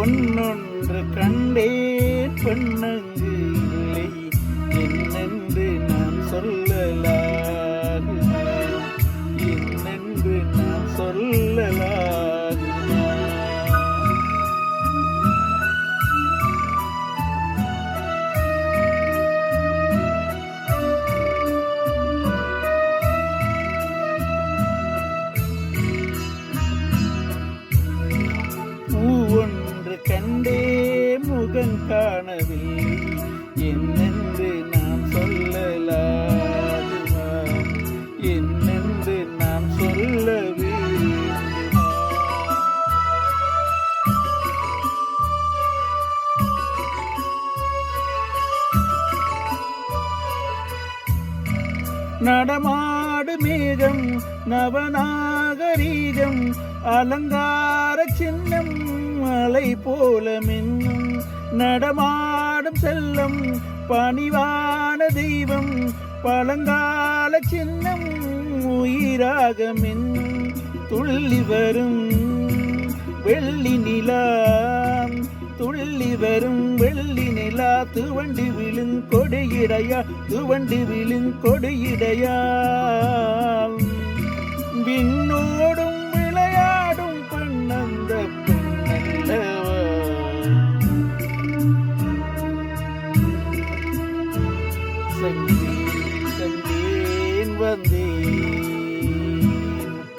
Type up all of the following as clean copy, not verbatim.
பொன்னொன்று கண்டேன் பெண்ணங்கு இல்லை என்னென்று நான் சொல்லலாகுமா என்னென்று நான் சொல்லலாகுமா ஒன்று கண்டே முகம் காணவில்லை என்னென்று நான் சொல்லலாகுமா என்னென்று நான் சொல்ல வேண்டுமா நடமாடு மேகம் நவநாகரீகம் அலங்கார சின்னம் மலை போல மின்னும் நடமாடும் செல்லம் பணிவான தெய்வம் பழங்கால சின்னம் உயிராக மின்னும் துள்ளி வரும் வெள்ளி நிலா துள்ளி வரும் வெள்ளி நிலா துவண்டு விழும் கொடியிடையா துவண்டு விழும் கொடியிடையா விண்ணோடும் விளையாடும் பெண்ணந்த பெண்ணல்லவா கண்டேன் வந்தேன்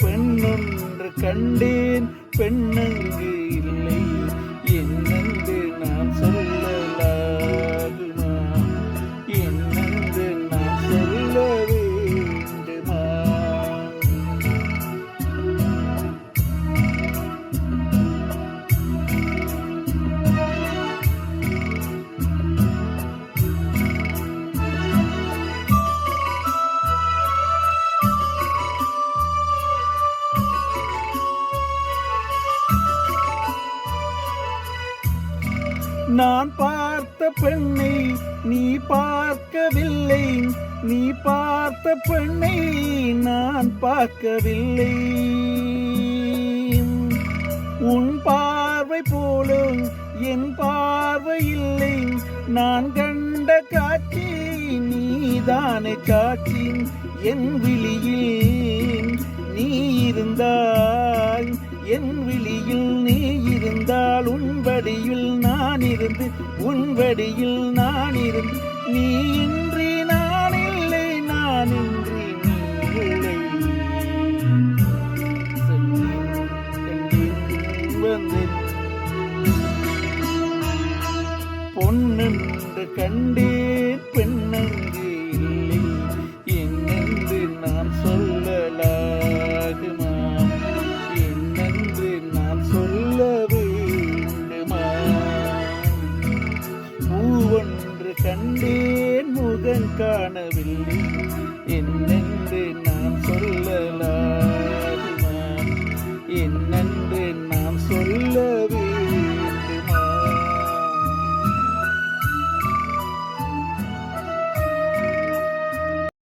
பெண்ணொன்று கண்டேன் பெண்ணங்கு இல்லை என்னென்று நான் சொல்லலாகுமா என்னென்று நான் சொல்ல வேண்டுமா நான் பார்த்த பெண்ணை நீ பார்க்கவில்லை நீ பார்த்த பெண்ணை நான் பார்க்கவில்லை உன் பார்வை போலும் என் பார்வை இல்லை நான் கண்ட காட்சி நீதானே காட்சி என் விழியில் நீ இருந்தாய் என் விழியில் நீ இருந்தால் உன்படியில் நான் இருந்து உன்படியில் நான் இருந்து நீ இன்றி நான் இல்லை நான் இன்றி நீ இல்லை வந்தேன் பொன்னென்று கண்டேன் பெண்ணங்கு இல்லை என்னென்று நான் சொல்லலாகுமா நான் சொல்ல வேண்டுமா பூவொன்று கண்டேன் முகம் காணவில்லை என்ன